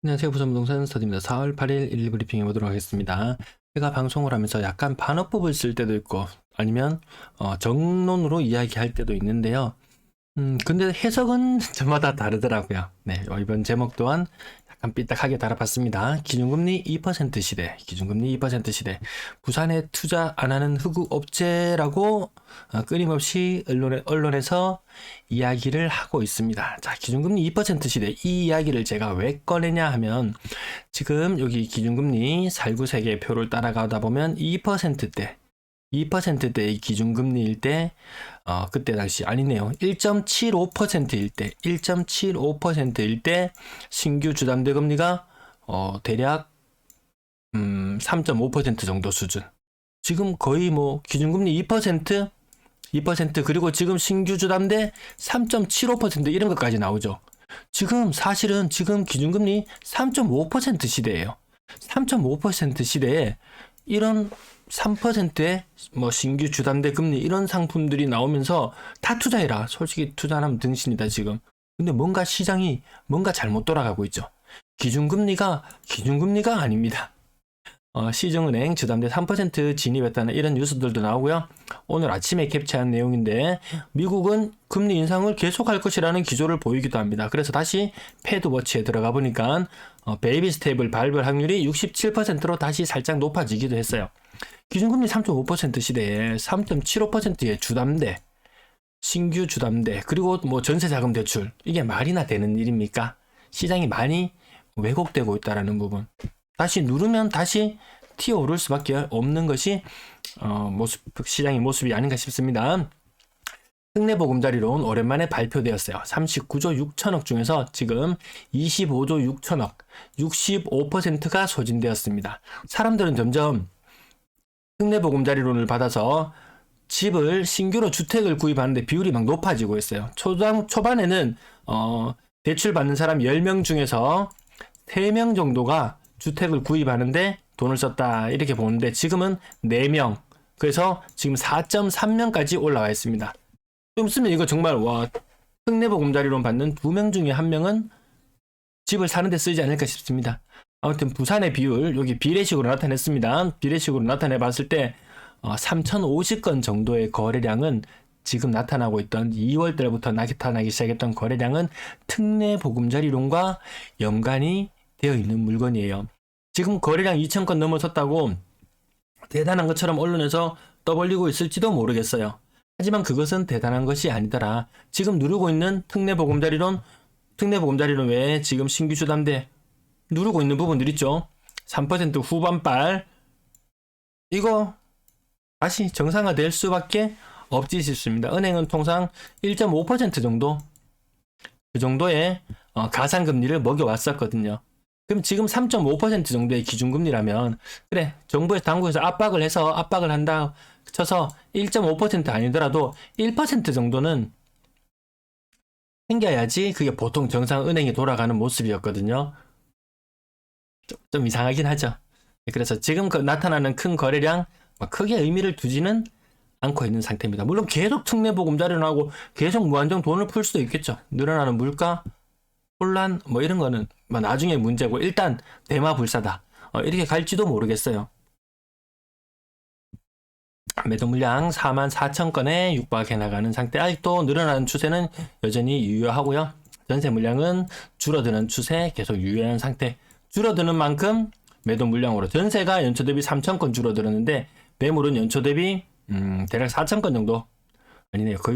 안녕하세요. 부산부동산 스터디입니다. 4월 8일 1일 브리핑 해보도록 하겠습니다. 제가 방송을 하면서 약간 반어법을 쓸 때도 있고 아니면 정론으로 이야기할 때도 있는데요. 근데 해석은 저마다 다르더라고요. 네, 이번 제목 또한 약간 삐딱하게 달아봤습니다. 기준금리 2% 시대, 기준금리 2% 시대, 부산에 투자 안 하는 흑우 업체라고 끊임없이 언론에서 이야기를 하고 있습니다. 자, 기준금리 2% 시대, 이 이야기를 제가 왜 꺼내냐 하면 지금 여기 기준금리 살구세계 표를 따라가다 보면 2%대, 2%대의 기준금리일 때, 그때 당시 아니네요. 1.75%일 때, 1.75%일 때 신규 주담대 금리가 대략 3.5% 정도 수준. 지금 거의 뭐 기준금리 2%, 2% 그리고 지금 신규 주담대 3.75% 이런 것까지 나오죠. 지금 사실은 지금 기준금리 3.5% 시대예요. 3.5% 시대에 이런 3%의 뭐 신규 주담대 금리 이런 상품들이 나오면서 다 투자해라. 솔직히 투자하면 등신이다 지금. 근데 뭔가 시장이 뭔가 잘못 돌아가고 있죠. 기준금리가 아닙니다. 시중은행 주담대 3% 진입했다는 이런 뉴스들도 나오고요. 오늘 아침에 캡처한 내용인데 미국은 금리 인상을 계속할 것이라는 기조를 보이기도 합니다. 그래서 다시 패드워치에 들어가 보니까 베이비 스텝을 밟을 확률이 67%로 다시 살짝 높아지기도 했어요. 기준금리 3.5% 시대에 3.75%의 주담대, 신규 주담대, 그리고 뭐 전세자금 대출, 이게 말이나 되는 일입니까? 시장이 많이 왜곡되고 있다는 부분. 다시 누르면 다시 튀어오를 수밖에 없는 것이 시장의 모습이 아닌가 싶습니다. 특례보금자리론 오랜만에 발표되었어요. 39조 6천억 중에서 지금 25조 6천억, 65%가 소진되었습니다. 사람들은 점점 특례보금자리론을 받아서 집을 신규로 주택을 구입하는데 비율이 막 높아지고 있어요. 초반에는 대출 받는 사람 10명 중에서 3명 정도가 주택을 구입하는데 돈을 썼다 이렇게 보는데 지금은 4명, 그래서 지금 4.3명까지 올라와 있습니다. 좀 쓰면 이거 정말 특례보금자리론 받는 2명 중에 1명은 집을 사는데 쓰지 않을까 싶습니다. 아무튼 부산의 비율 여기 비례식으로 나타냈습니다. 비례식으로 나타내 봤을 때 3,050건 정도의 거래량은 지금 나타나고 있던 2월 달부터 나타나기 시작했던 거래량은 특례보금자리론과 연관이 되어 있는 물건이에요. 지금 거래량 2,000건 넘어섰다고 대단한 것처럼 언론에서 떠벌리고 있을지도 모르겠어요. 하지만 그것은 대단한 것이 아니더라. 지금 누르고 있는 특례보금자리론 외에 지금 신규 주담대 누르고 있는 부분들 있죠. 3% 후반발, 이거 다시 정상화될 수밖에 없지 싶습니다. 은행은 통상 1.5% 정도, 그 정도의 가상금리를 먹여왔었거든요. 그럼 지금 3.5% 정도의 기준금리라면, 그래, 정부에서 당국에서 압박을 한다 쳐서 1.5% 아니더라도 1% 정도는 생겨야지 그게 보통 정상 은행이 돌아가는 모습이었거든요. 좀 이상하긴 하죠. 그래서 지금 나타나는 큰 거래량 크게 의미를 두지는 않고 있는 상태입니다. 물론 계속 특례보금자리론하고 계속 무한정 돈을 풀 수도 있겠죠. 늘어나는 물가 혼란 뭐 이런 거는 나중에 문제고, 일단 대마불사다 이렇게 갈지도 모르겠어요. 매도 물량 44,000건에 육박해 나가는 상태. 아직도 늘어나는 추세는 여전히 유효하고요. 전세 물량은 줄어드는 추세 계속 유효한 상태. 줄어드는 만큼 매도 물량으로 전세가 연초 대비 3,000건 줄어들었는데 매물은 연초 대비 대략 4,000건 정도, 아니네요. 거의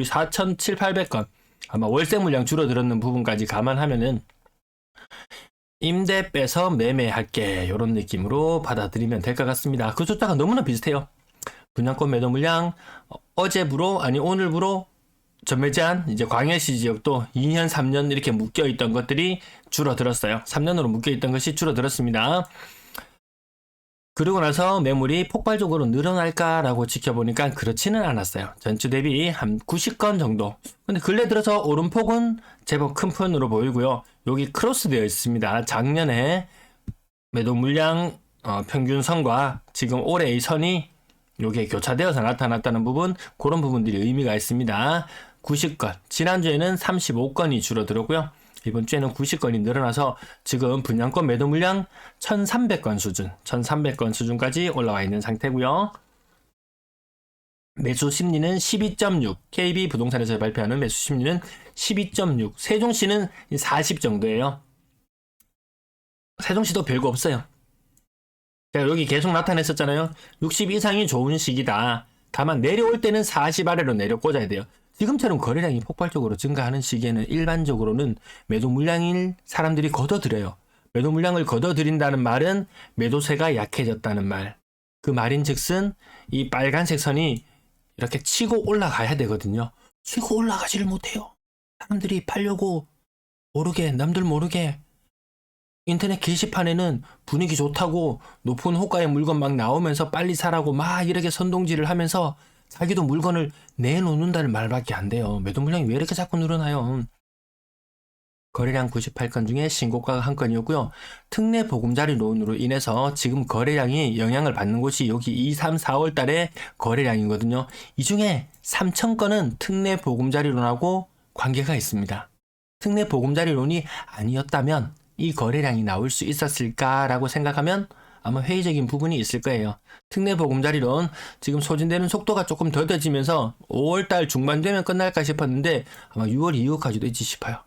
4,700~800건 아마 월세 물량 줄어들었는 부분까지 감안하면은 임대 빼서 매매할게 이런 느낌으로 받아들이면 될 것 같습니다. 그 숫자가 너무나 비슷해요. 분양권 매도 물량 오늘부로 전매 제한, 이제 광역시 지역도 2년 3년 이렇게 묶여있던 것들이 줄어들었어요. 3년으로 묶여있던 것이 줄어들었습니다. 그러고 나서 매물이 폭발적으로 늘어날까라고 지켜보니까 그렇지는 않았어요. 전주 대비 한 90건 정도. 근데 근래 들어서 오름폭은 제법 큰 편으로 보이고요. 여기 크로스 되어 있습니다. 작년에 매도 물량 평균선과 지금 올해의 선이 요게 교차되어서 나타났다는 부분, 그런 부분들이 의미가 있습니다. 90건, 지난주에는 35건이 줄어들었고요. 이번 주에는 90건이 늘어나서 지금 분양권 매도 물량 1300건 수준, 1300건 수준까지 올라와 있는 상태고요. 매수 심리는 12.6, KB부동산에서 발표하는 매수 심리는 12.6, 세종시는 40 정도예요. 세종시도 별거 없어요. 제가 여기 계속 나타냈었잖아요. 60 이상이 좋은 시기다. 다만 내려올 때는 40 아래로 내려 꽂아야 돼요. 지금처럼 거래량이 폭발적으로 증가하는 시기에는 일반적으로는 매도 물량을 사람들이 걷어들여요. 매도 물량을 걷어들인다는 말은 매도세가 약해졌다는 말. 그 말인즉슨 이 빨간색 선이 이렇게 치고 올라가야 되거든요. 치고 올라가지를 못해요. 사람들이 팔려고 모르게, 남들 모르게 인터넷 게시판에는 분위기 좋다고 높은 호가의 물건 막 나오면서 빨리 사라고 막 이렇게 선동질을 하면서 자기도 물건을 내놓는다는 말밖에 안 돼요. 매도 물량이 왜 이렇게 자꾸 늘어나요? 거래량 98건 중에 신고가가 1건이었고요. 특례 보금자리론으로 인해서 지금 거래량이 영향을 받는 곳이 여기 2, 3, 4월 달에 거래량이거든요. 이 중에 3,000건은 특례 보금자리론하고 관계가 있습니다. 특례 보금자리론이 아니었다면 이 거래량이 나올 수 있었을까라고 생각하면 아마 회의적인 부분이 있을 거예요. 특례 보금자리론 지금 소진되는 속도가 조금 더뎌지면서 5월달 중반 되면 끝날까 싶었는데 아마 6월 이후까지도 있지 싶어요.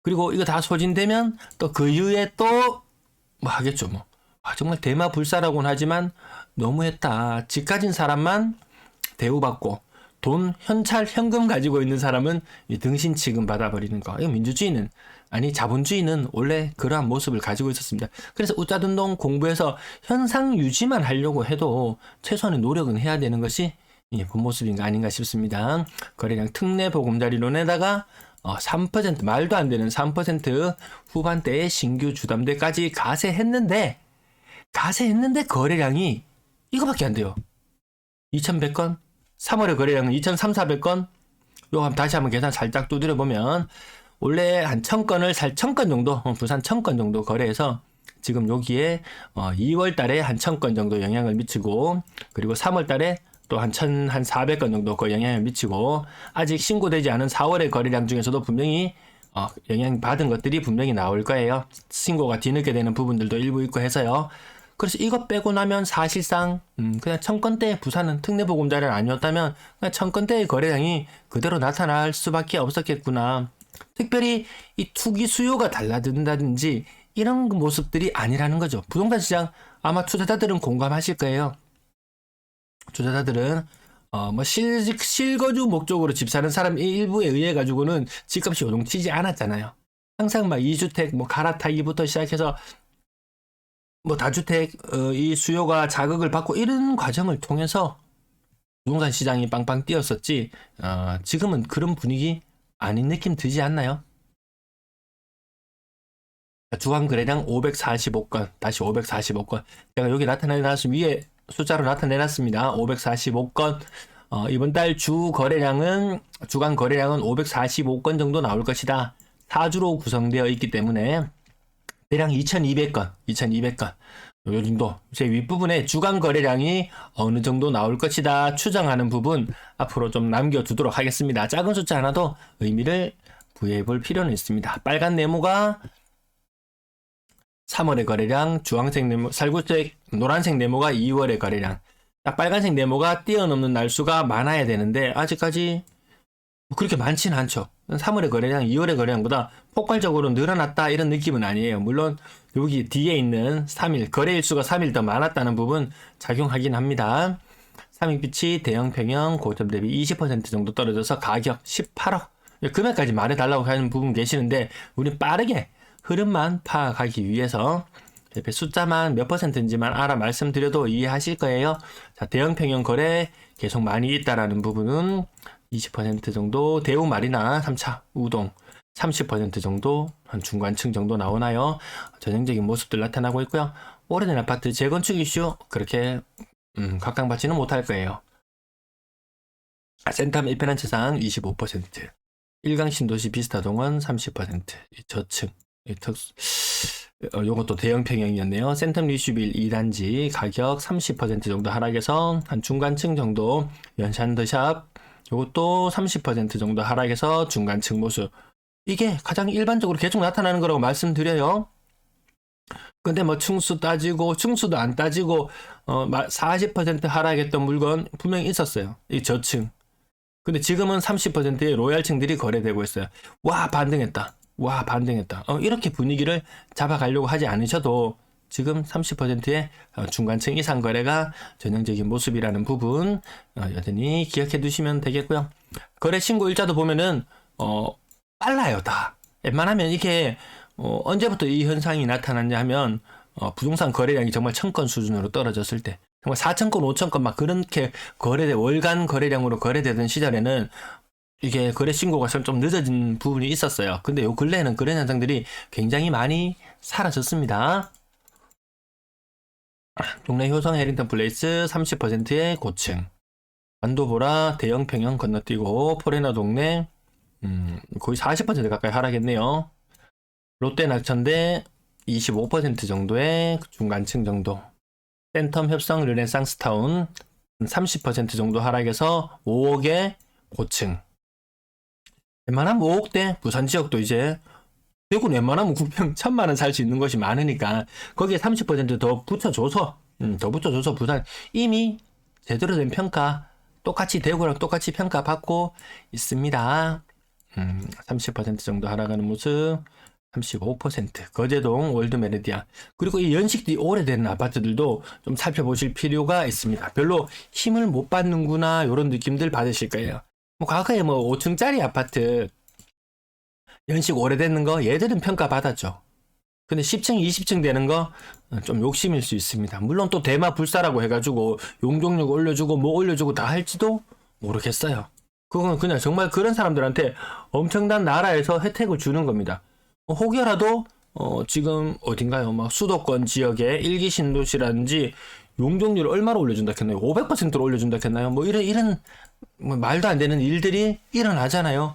그리고 이거 다 소진되면 또 그 이후에 또 뭐 하겠죠 뭐. 정말 대마불사라고는 하지만 너무했다. 집 가진 사람만 대우받고 돈, 현찰, 현금 가지고 있는 사람은 등신 취급 받아버리는 거. 이거 민주주의는, 아니 자본주의는 원래 그러한 모습을 가지고 있었습니다. 그래서 우짜둔동 공부해서 현상 유지만 하려고 해도 최소한의 노력은 해야 되는 것이 본 모습인가 아닌가 싶습니다. 거래량 특례 보금자리론에다가 3% 말도 안 되는 3% 후반대에 신규 주담대까지 가세했는데 거래량이 이거밖에 안 돼요. 2100건 3월의 거래량은 2300~2400건. 요거 다시 한번 계산 살짝 두드려 보면 원래 한 1000건을 1000건 정도, 부산 1000건 정도 거래해서 지금 여기에 2월 달에 한 1000건 정도 영향을 미치고, 그리고 3월 달에 또 한 400건 정도 그 영향을 미치고, 아직 신고되지 않은 4월의 거래량 중에서도 분명히 영향 받은 것들이 분명히 나올 거예요. 신고가 뒤늦게 되는 부분들도 일부 있고 해서요. 그래서 이것 빼고 나면 사실상 그냥 1000건대 부산은 특례보금자리는 아니었다면 그냥 1000건대의 거래량이 그대로 나타날 수밖에 없었겠구나. 특별히 이 투기 수요가 달라진다든지 이런 모습들이 아니라는 거죠. 부동산 시장 아마 투자자들은 공감하실 거예요. 투자자들은 실거주 목적으로 집 사는 사람 일부에 의해 가지고는 집값이 요동치지 않았잖아요. 항상 막 2주택 갈아타기부터 시작해서 다주택 이 수요가 자극을 받고 이런 과정을 통해서 부동산 시장이 빵빵 뛰었었지, 지금은 그런 분위기 아닌 느낌 들지 않나요? 주간 거래량 545건, 다시 545건. 제가 여기 나타내놨습니다. 위에 숫자로 나타내놨습니다. 545건. 이번 달 주간 거래량은 545건 정도 나올 것이다. 4주로 구성되어 있기 때문에 대략 2200건. 요 정도. 제 윗부분에 주간 거래량이 어느 정도 나올 것이다 추정하는 부분 앞으로 좀 남겨두도록 하겠습니다. 작은 숫자 하나도 의미를 부여해 볼 필요는 있습니다. 빨간 네모가 3월의 거래량, 주황색 네모, 살구색 노란색 네모가 2월의 거래량. 빨간색 네모가 뛰어넘는 날수가 많아야 되는데 아직까지 그렇게 많지는 않죠. 3월의 거래량, 2월의 거래량보다 폭발적으로 늘어났다 이런 느낌은 아니에요. 물론 여기 뒤에 있는 3일, 거래일수가 3일 더 많았다는 부분 작용하긴 합니다. 삼익빛이 대형 평형 고점 대비 20% 정도 떨어져서 가격 18억. 금액까지 말해달라고 하는 부분 계시는데 우리 빠르게 흐름만 파악하기 위해서 옆에 숫자만 몇 %인지만 알아 말씀드려도 이해하실 거예요. 자, 대형 평형 거래 계속 많이 있다라는 부분은 20% 정도, 대우 마리나 3차 우동 30% 정도, 한 중간층 정도 나오나요? 전형적인 모습들 나타나고 있고요. 오래된 아파트 재건축 이슈 그렇게 각광받지는 못할 거예요. 센텀 1편한 채상 25%, 일강 신도시 비스타 동원 30%, 저층 요것도 대형 평형이었네요. 센텀 리슈빌 2단지 가격 30% 정도 하락해서 한 중간층 정도, 연샨더샵 요것도 30% 정도 하락해서 중간층 모습. 이게 가장 일반적으로 계속 나타나는 거라고 말씀드려요. 근데 뭐 층수 따지고 층수도 안 따지고 40% 하락했던 물건 분명히 있었어요. 이 저층. 근데 지금은 30%의 로얄층들이 거래되고 있어요. 와 반등했다. 와 반등했다. 이렇게 분위기를 잡아가려고 하지 않으셔도 지금 30%의 중간층 이상 거래가 전형적인 모습이라는 부분 여전히 기억해 두시면 되겠고요. 거래 신고 일자도 보면은 빨라요 다. 웬만하면 이게 언제부터 이 현상이 나타났냐 하면 부동산 거래량이 정말 1000건 수준으로 떨어졌을 때 정말 4000건 5000건 막 그렇게 월간 거래량으로 거래되던 시절에는 이게 거래 신고가 좀 늦어진 부분이 있었어요. 근데 요 근래에는 그런 현상들이 굉장히 많이 사라졌습니다. 동래 효성 해링턴 플레이스 30%의 고층, 완도보라 대형 평형 건너뛰고 포레나 동네 거의 40% 가까이 하락했네요. 롯데 낙천대 25% 정도의 중간층 정도, 센텀 협성 르네상스 타운 30% 정도 하락해서 5억의 고층. 웬만하면 5억대 부산 지역도 이제 대구는 웬만하면 구평 1000만원 살 수 있는 것이 많으니까 거기에 30%더 붙여줘서 부산 이미 제대로 된 평가 똑같이 대구랑 똑같이 평가받고 있습니다. 30% 정도 하락하는 모습. 35% 거제동 월드메리디아, 그리고 이 연식이 오래된 아파트들도 좀 살펴보실 필요가 있습니다. 별로 힘을 못 받는구나 이런 느낌들 받으실 거예요. 뭐 과거에 뭐 5층짜리 아파트 연식 오래되는 거 얘들은 평가받았죠. 근데 10층 20층 되는 거 좀 욕심일 수 있습니다. 물론 또 대마 불사라고 해가지고 용적률 올려주고 뭐 올려주고 다 할지도 모르겠어요. 그건 그냥 정말 그런 사람들한테 엄청난 나라에서 혜택을 주는 겁니다. 혹여라도 지금 어딘가요? 막 수도권 지역에 일기 신도시라든지 용적률을 얼마로 올려준다 했나요? 500%로 올려준다 했나요? 뭐 이런 뭐 말도 안 되는 일들이 일어나잖아요.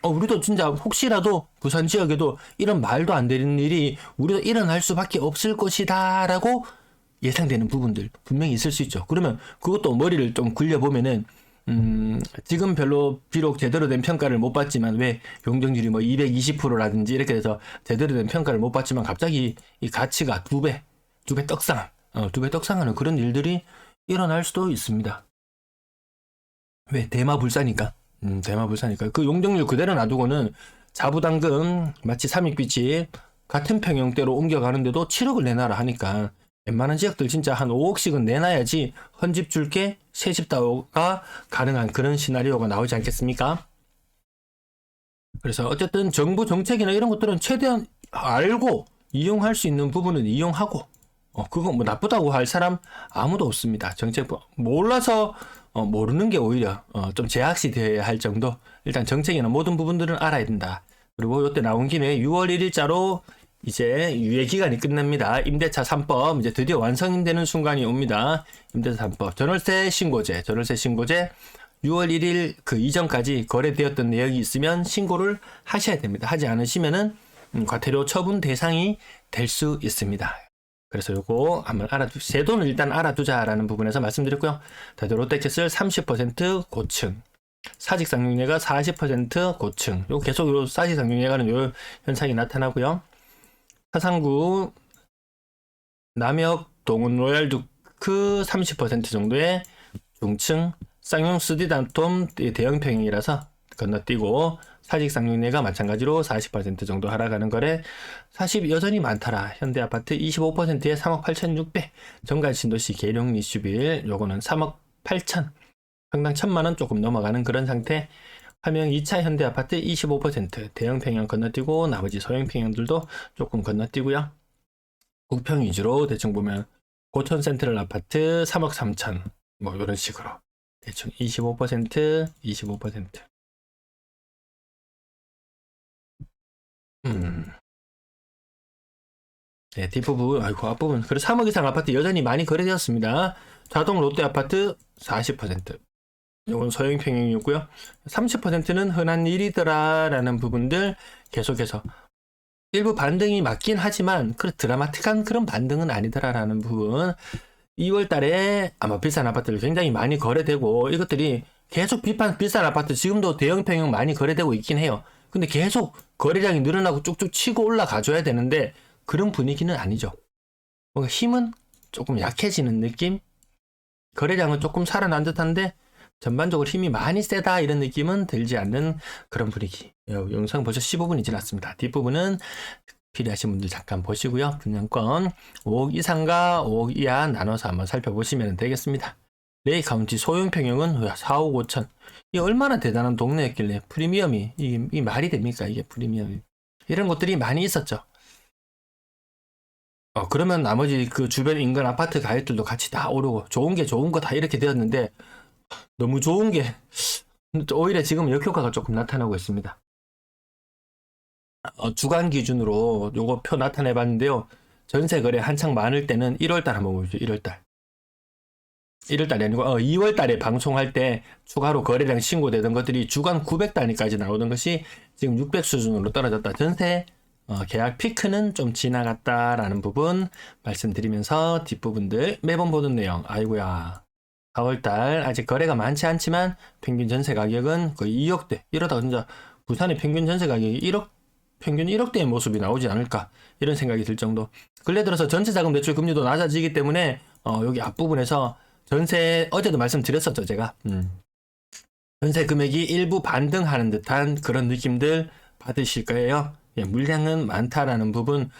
우리도 진짜 혹시라도 부산 지역에도 이런 말도 안 되는 일이 우리도 일어날 수밖에 없을 것이다 라고 예상되는 부분들 분명히 있을 수 있죠. 그러면 그것도 머리를 좀 굴려보면은 지금 별로 비록 제대로 된 평가를 못 받지만 왜 용적률이 뭐 220%라든지 이렇게 돼서 제대로 된 평가를 못 받지만 갑자기 이 가치가 두 배 떡상하는 그런 일들이 일어날 수도 있습니다. 왜? 대마불사니까. 대마불사니까. 그 용적률 그대로 놔두고는 자부담금 마치 삼익빛이 같은 평형대로 옮겨가는데도 7억을 내놔라 하니까 웬만한 지역들 진짜 한 5억씩은 내놔야지 헌집 줄게 새집다오가 가능한 그런 시나리오가 나오지 않겠습니까? 그래서 어쨌든 정부 정책이나 이런 것들은 최대한 알고 이용할 수 있는 부분은 이용하고 그거 뭐 나쁘다고 할 사람 아무도 없습니다. 정책 몰라서 모르는 게 오히려 좀 제약시 돼야 할 정도. 일단 정책이나 모든 부분들은 알아야 된다. 그리고 이때 나온 김에 6월 1일자로 이제 유예 기간이 끝납니다. 임대차 3법 이제 드디어 완성되는 순간이 옵니다. 임대차 3법 전월세 신고제 6월 1일 그 이전까지 거래되었던 내역이 있으면 신고를 하셔야 됩니다. 하지 않으시면은 과태료 처분 대상이 될 수 있습니다. 그래서 요거 한번 제도는 일단 알아두자라는 부분에서 말씀드렸고요. 다들 롯데캐슬 30% 고층, 사직상용례가 40% 고층. 요 계속 요 사직상용례가는 요 현상이 나타나고요. 사상구 남역 동운 로얄두크 30% 정도의 중층, 쌍용 스디단톰 대형 평형이라서 건너뛰고 사직상용례가 마찬가지로 40% 정도 하락하는 거래. 사실 여전히 많더라. 현대아파트 25%에 3억 8,600, 정갈신도시 계룡 리슈빌 요거는 3억 8천, 평당 1000만원 조금 넘어가는 그런 상태. 화명 2차 현대아파트 25%, 대형 평형 건너뛰고 나머지 소형 평형들도 조금 건너뛰고요. 국평 위주로 대충 보면 고천 센트럴 아파트 3억 3천 뭐 이런 식으로 대충 25%. 네, 뒷부분, 앞부분. 그리고 3억 이상 아파트 여전히 많이 거래되었습니다. 자동 롯데 아파트 40%. 이건 소형 평형이었고요. 30%는 흔한 일이더라라는 부분들 계속해서 일부 반등이 맞긴 하지만 드라마틱한 그런 반등은 아니더라라는 부분. 2월 달에 아마 비싼 아파트들 굉장히 많이 거래되고 이것들이 계속 비싼 아파트 지금도 대형 평형 많이 거래되고 있긴 해요. 근데 계속 거래량이 늘어나고 쭉쭉 치고 올라가줘야 되는데 그런 분위기는 아니죠. 뭔가 힘은 조금 약해지는 느낌? 거래량은 조금 살아난 듯한데 전반적으로 힘이 많이 세다 이런 느낌은 들지 않는 그런 분위기. 영상 벌써 15분이 지났습니다. 뒷부분은 필요하신 분들 잠깐 보시고요. 분양권 5억 이상과 5억 이하 나눠서 한번 살펴보시면 되겠습니다. 레이 카운티 소형 평형은 4억 5천. 이게 얼마나 대단한 동네였길래 프리미엄이 이 말이 됩니까? 이게 프리미엄이. 이런 것들이 많이 있었죠. 그러면 나머지 그 주변 인근 아파트 가격들도 같이 다 오르고 좋은 게 좋은 거 다 이렇게 되었는데 너무 좋은 게 오히려 지금 역효과가 조금 나타나고 있습니다. 주간 기준으로 요거 표 나타내 봤는데요. 전세 거래 한창 많을 때는 1월달 한번 보죠. 1월달. 1월달이 아니고 2월달에 방송할 때 추가로 거래량 신고되던 것들이 주간 900단위까지 나오던 것이 지금 600 수준으로 떨어졌다. 전세 계약 피크는 좀 지나갔다라는 부분 말씀드리면서 뒷부분들 매번 보던 내용. 아이고야. 4월달 아직 거래가 많지 않지만 평균 전세 가격은 거의 2억대. 이러다가 진짜 부산의 평균 전세 가격이 1억 평균 1억대의 모습이 나오지 않을까 이런 생각이 들 정도. 근래 들어서 전세자금 대출 금리도 낮아지기 때문에 여기 앞부분에서 전세 어제도 말씀드렸었죠 제가. 전세 금액이 일부 반등하는 듯한 그런 느낌들 받으실 거예요. 예, 물량은 많다라는 부분.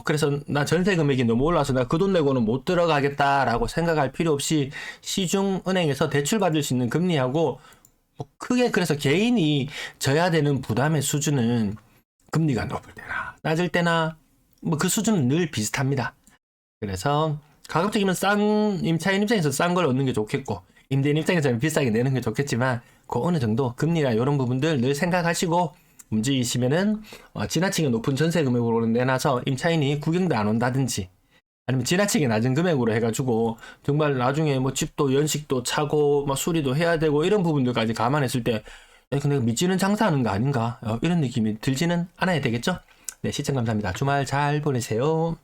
그래서 나 전세 금액이 너무 올라서 나 그 돈 내고는 못 들어가겠다라고 생각할 필요 없이 시중은행에서 대출 받을 수 있는 금리하고 크게 그래서 개인이 져야 되는 부담의 수준은 금리가 높을 때나 낮을 때나 뭐 그 수준은 늘 비슷합니다. 그래서 가급적이면 임차인 입장에서 싼 걸 얻는 게 좋겠고 임대인 입장에서는 비싸게 내는 게 좋겠지만 그 어느 정도 금리나 이런 부분들 늘 생각하시고 움직이시면은 지나치게 높은 전세 금액으로 내놔서 임차인이 구경도 안 온다든지 아니면 지나치게 낮은 금액으로 해가지고 정말 나중에 뭐 집도 연식도 차고 막 수리도 해야 되고 이런 부분들까지 감안했을 때 근데 미치는 장사하는 거 아닌가 이런 느낌이 들지는 않아야 되겠죠. 네, 시청 감사합니다. 주말 잘 보내세요.